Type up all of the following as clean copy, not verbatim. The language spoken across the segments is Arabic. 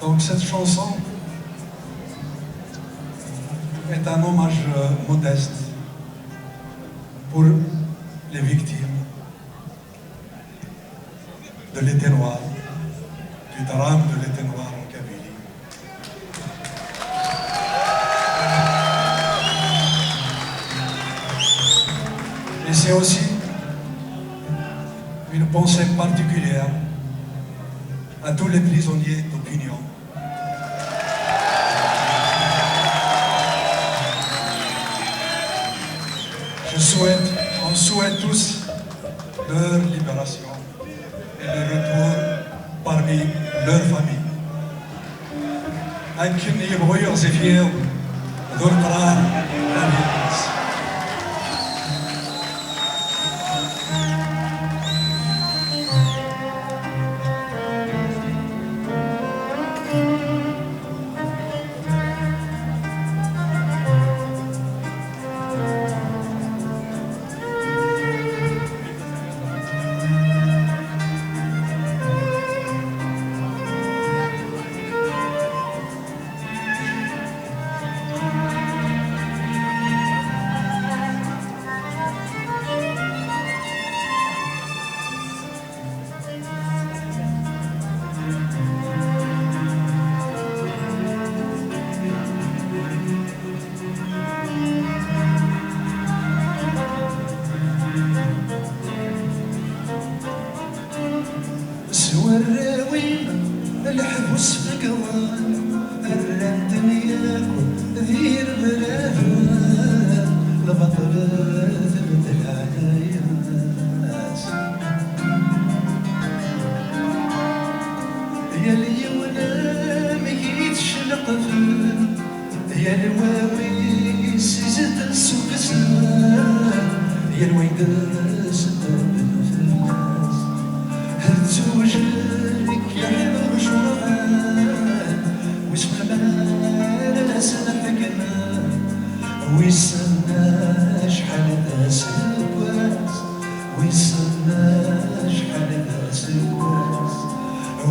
Donc cette chanson est un hommage modeste pour les victimes de l'été noir, du drame de l'été noir en Kabylie. Et c'est aussi une pensée particulière à tous les prisonniers d'opinion. On souhaite tous leur libération et le retour parmi leur famille. لكن يبغوا يغزفيو ذو القرار الناس. والراوين الحبس فقوان الرا الدنيا ذير بلادها البطلات العلايا يا اليوم يتشلق يا الواوي سجد السوق سلام يا الويداس زوجك يا حلو شوان واسمع معانا سنحكنا ويستنى شحال ناس الكواس ويستنى شحال ناس الكواس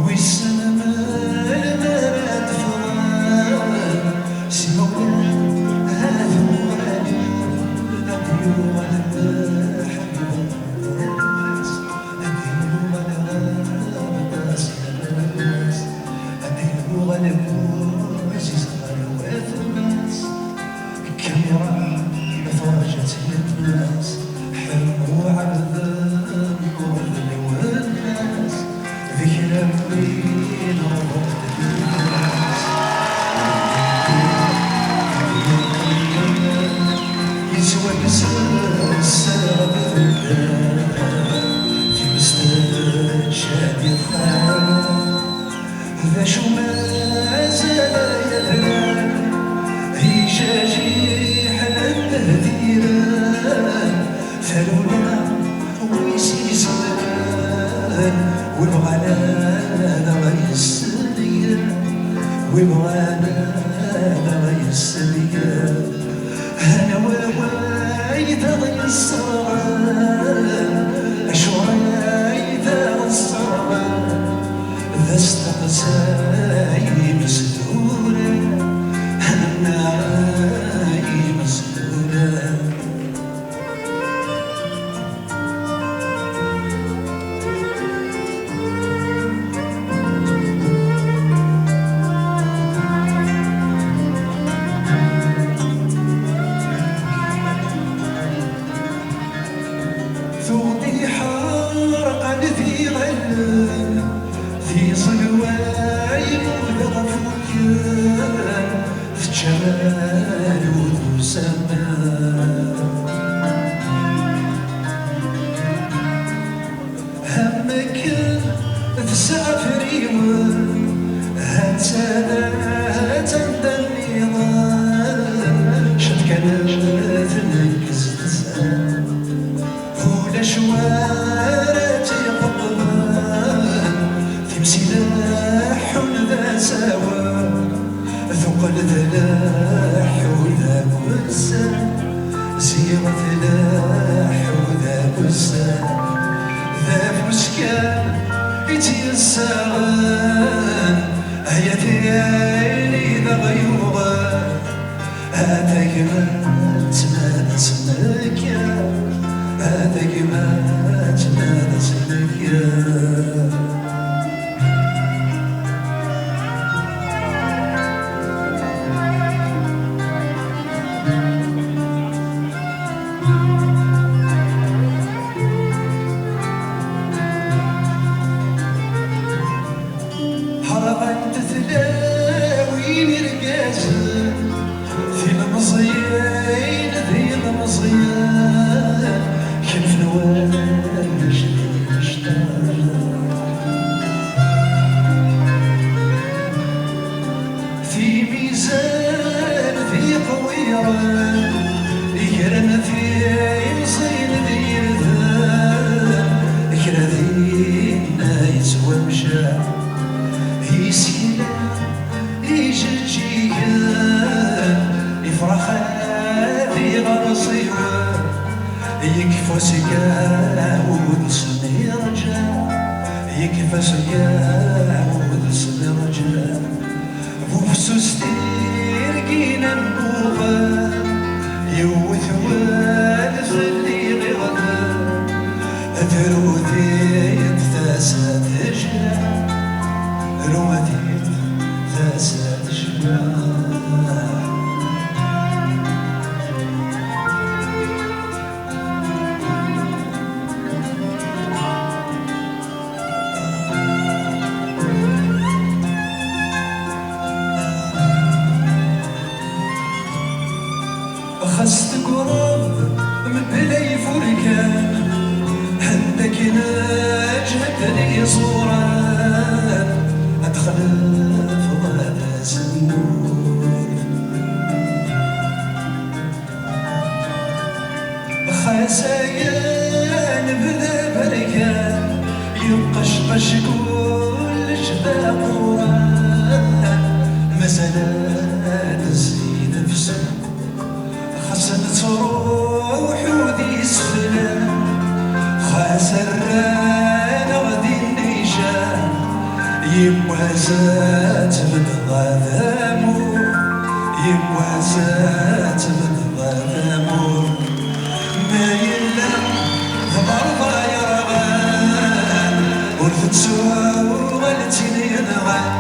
ويستنى مرات فران سيوان هذا غالي أديو على ذا شو ما زال يدران هيجاجي حنا التهديران ثالونا ويسي زمان ويبغانا غيسليا ويبغانا غيسليا انا وايد غيصران اشورايد غيصران ذا استقساي مسدورة أنا مسدورة ثوبي حار ذي غلان في صلواي مغلق في جمال وسماء همك تسافر يوم هاتنا تندني شد كانت نكز تسأل ولا شوارة يقضبان سلاح ذا سوا ثقل ذلاح وذا كسا زيرة ذلاح وذا كسا ذا فسكان يتيسران هيا غنت تلاوين رقازن في المزيان ذي المزيان كيف نواش نشتاق في ميزان في قويران يكرم في مصين ذي رذان كرا ذينا يسوى مشاع يسينا يجلجيان يفرح في غرصيوان يكفى سقا ودصني رجاء يكفى سقا ودصني رجاء بوفسوس تيرقينا نبوغا يوث والف اللي غيغدا ذروتي تاسات جناح رواتي تاسات جناح خست قرب من بلاي فركان عندك نجهد لي صوران ادخل في غابة النور خسايان بلا بركان يقشقش كل جبال قران مازال تزيد نفسك خسن تروح ودي سفلان خسران غدي النيشان يبوازات بالظلامور يبوازات بالظلامور ما يلم ضربة يرغان ورث تسوى والتين ينغان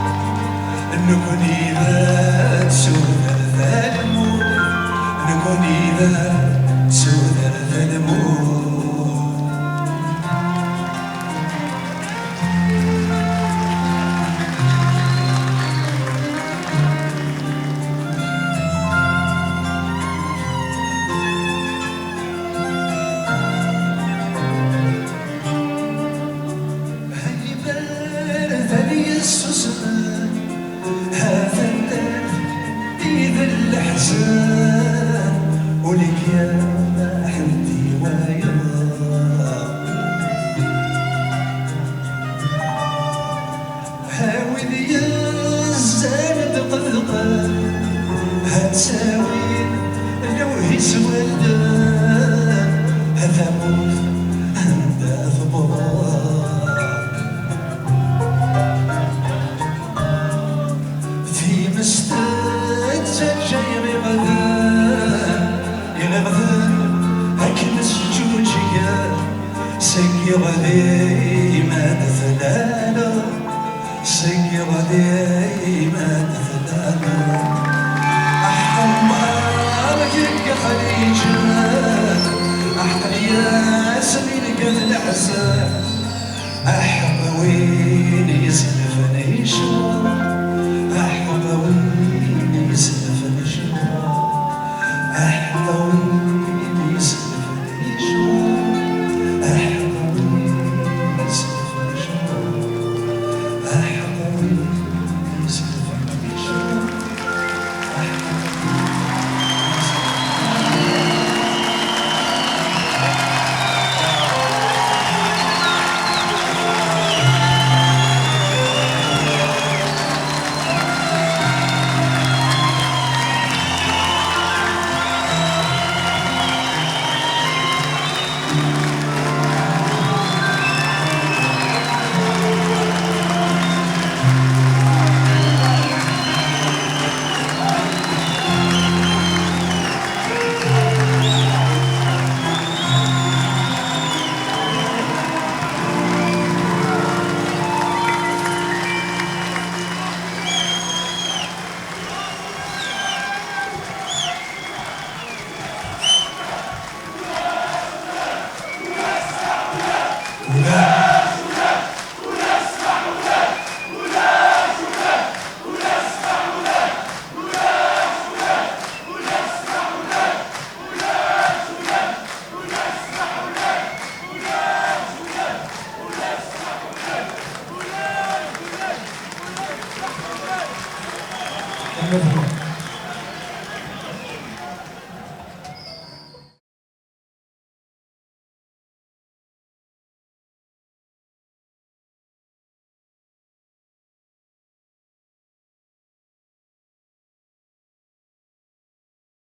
نكون إذا تسوى الظلمور نكون إذا سود الظلمور هاي بارث لي السوسن هذا الدرب إذا الأحزان ولك يا حمدي ويرضى حاول يا الزاد قذقا هتساوي لو يسوى الدان هذا موت عند ثبار في مستد جاي غذان يغذان هكذا سجوجيا سقي غذي ما تثلالا سقي غذي ما تثلالا أحمر يبقى خليجة أحقر يا سمين قد العزاء أحقر وين يسلفني شوار أحقر وين يسلفني شوار أحقر وين يسلفني شوار أحقر وين يسلفني شوار أحقر وين يسلفني شوار مبروك.